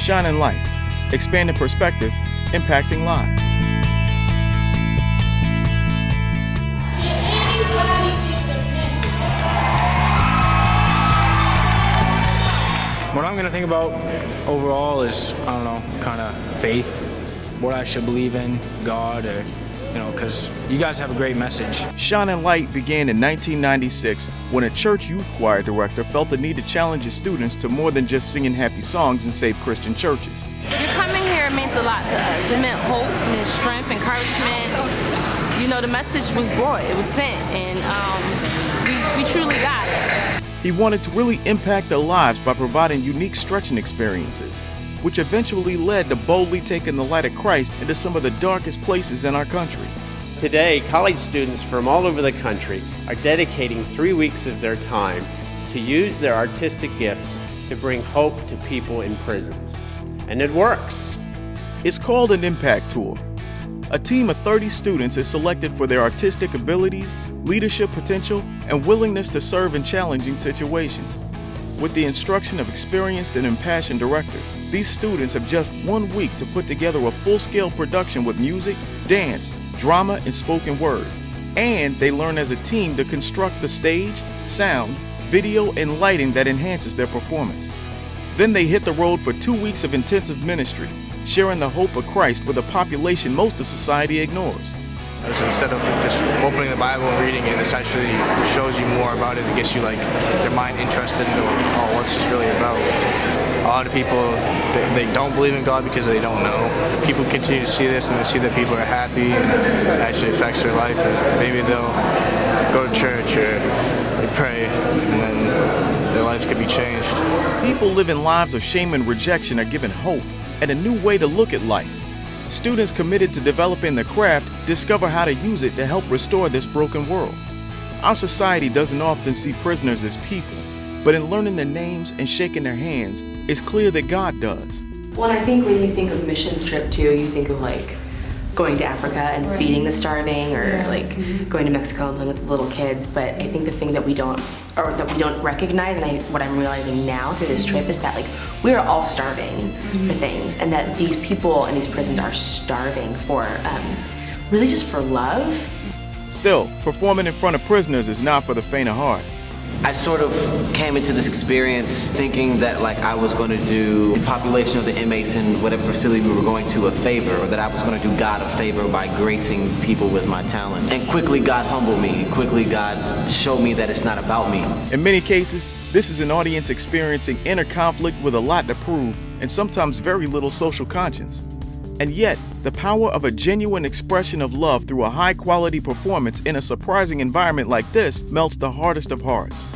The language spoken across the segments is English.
Shining light, expanding perspective, impacting lives. What I'm going to think about overall is, I don't know, kind of faith, what I should believe in, God, or, because you guys have a great message. Shining Light began in 1996 when a church youth choir director felt the need to challenge his students to more than just singing happy songs in safe Christian churches. Your coming here meant a lot to us. It meant hope, it meant strength, encouragement. The message was brought, it was sent, and we truly got it. He wanted to really impact their lives by providing unique stretching experiences, which eventually led to boldly taking the light of Christ into some of the darkest places in our country. Today, college students from all over the country are dedicating 3 weeks of their time to use their artistic gifts to bring hope to people in prisons. And it works. It's called an Impact Tour. A team of 30 students is selected for their artistic abilities, leadership potential, and willingness to serve in challenging situations. With the instruction of experienced and impassioned directors, these students have just 1 week to put together a full-scale production with music, dance, drama, and spoken word. And they learn as a team to construct the stage, sound, video, and lighting that enhances their performance. Then they hit the road for 2 weeks of intensive ministry, sharing the hope of Christ with a population most of society ignores. So instead of just opening the Bible and reading it, this actually shows you more about it. It gets you your mind interested in what's this really about. A lot of people, they don't believe in God because they don't know. People continue to see this and they see that people are happy and it actually affects their life, and maybe they'll go to church or they pray and then their lives could be changed. People living lives of shame and rejection are given hope and a new way to look at life. Students committed to developing the craft discover how to use it to help restore this broken world. Our society doesn't often see prisoners as people, but in learning their names and shaking their hands, it's clear that God does. Well, I think when you think of missions trip too, you think of going to Africa and feeding the starving, or going to Mexico and playing with little kids. But I think the thing that we don't recognize, and what I'm realizing now through this trip, is that we are all starving for things, and that these people in these prisons are starving for really just for love. Still, performing in front of prisoners is not for the faint of heart. I sort of came into this experience thinking that I was going to do the population of the inmates in whatever facility we were going to a favor, or that I was going to do God a favor by gracing people with my talent. And quickly God humbled me. Quickly God showed me that it's not about me. In many cases, this is an audience experiencing inner conflict with a lot to prove and sometimes very little social conscience. And yet, the power of a genuine expression of love through a high-quality performance in a surprising environment like this melts the hardest of hearts.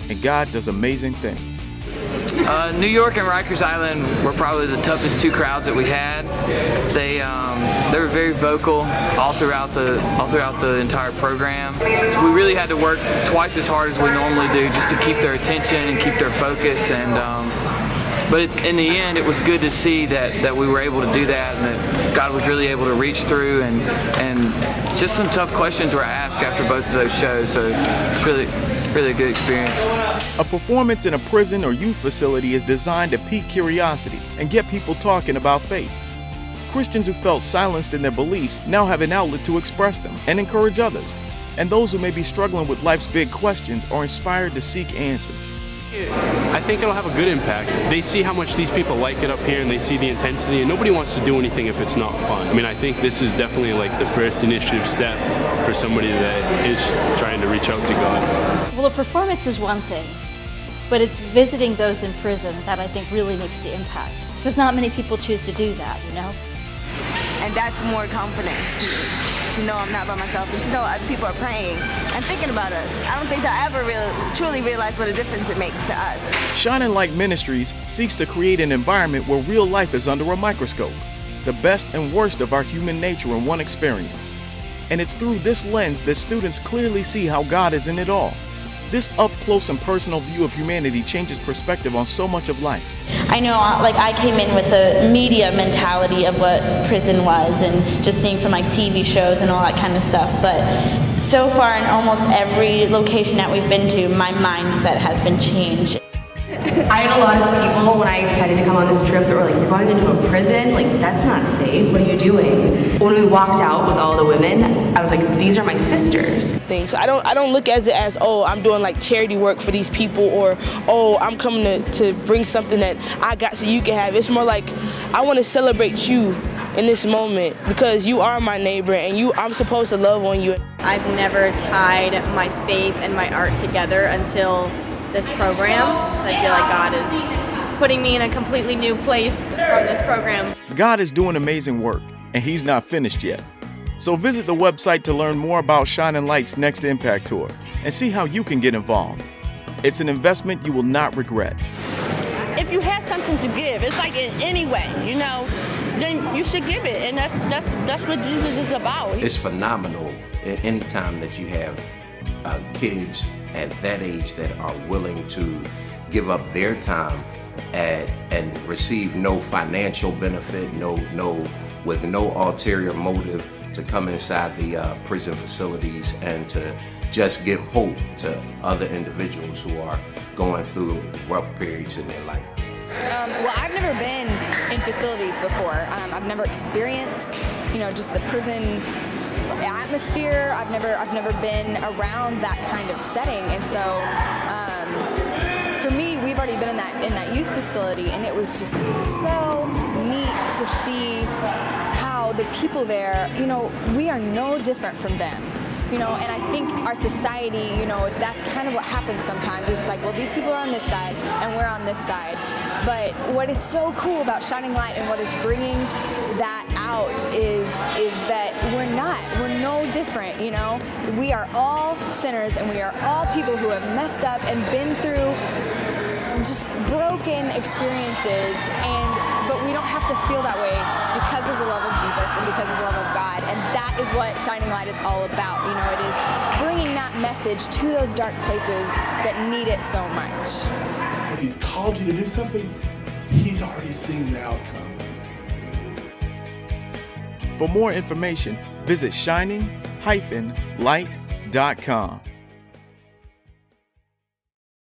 And God does amazing things. New York and Rikers Island were probably the toughest two crowds that we had. They were very vocal all throughout the entire program. So we really had to work twice as hard as we normally do just to keep their attention and keep their focus. But in the end, it was good to see that we were able to do that, and that God was really able to reach through, and just some tough questions were asked after both of those shows, so it's really a good experience. A performance in a prison or youth facility is designed to pique curiosity and get people talking about faith. Christians who felt silenced in their beliefs now have an outlet to express them and encourage others. And those who may be struggling with life's big questions are inspired to seek answers. I think it'll have a good impact. They see how much these people like it up here, and they see the intensity, and nobody wants to do anything if it's not fun. I mean, I think this is definitely the first initiative step for somebody that is trying to reach out to God. Well, the performance is one thing, but it's visiting those in prison that I think really makes the impact. Because not many people choose to do that, And that's more confident to know I'm not by myself, and to know other people are praying and thinking about us. I don't think they'll ever truly realize what a difference it makes to us. Shining Light Ministries seeks to create an environment where real life is under a microscope, the best and worst of our human nature in one experience. And it's through this lens that students clearly see how God is in it all. This up-close and personal view of humanity changes perspective on so much of life. I know, I came in with a media mentality of what prison was, and just seeing from TV shows and all that kind of stuff. But so far, in almost every location that we've been to, my mindset has been changed. I had a lot of people when I decided to come on this trip that were like, you're going into a prison? Like, that's not safe. What are you doing? When we walked out with all the women, I was like, these are my sisters. So I don't look at it as, oh, I'm doing like charity work for these people, or, oh, I'm coming to bring something that I got so you can have. It's more like, I want to celebrate you in this moment because you are my neighbor and I'm supposed to love on you. I've never tied my faith and my art together until this program. I feel like God is putting me in a completely new place from this program. God is doing amazing work, and He's not finished yet. So visit the website to learn more about Shining Light's Next Impact Tour and see how you can get involved. It's an investment you will not regret. If you have something to give, it's like in any way, then you should give it, and that's what Jesus is about. It's phenomenal any time that you have kids at that age that are willing to give up their time and receive no financial benefit, with no ulterior motive, to come inside the prison facilities and to just give hope to other individuals who are going through rough periods in their life. Well, I've never been in facilities before. I've never experienced, just the prison atmosphere. I've never been around that kind of setting, and so for me, we've already been in that youth facility, and it was just so neat to see how the people there, we are no different from them. And I think our society, that's kind of what happens sometimes. It's like, well, these people are on this side and we're on this side. But what is so cool about Shining Light and what is bringing that out is that we're no different, We are all sinners and we are all people who have messed up and been through just broken experiences, but we don't have to feel that way because of the love of Jesus and because of the love of God, and that is what Shining Light is all about. It is bringing that message to those dark places that need it so much. If He's called you to do something, He's already seen the outcome. For more information, visit shining-light.com.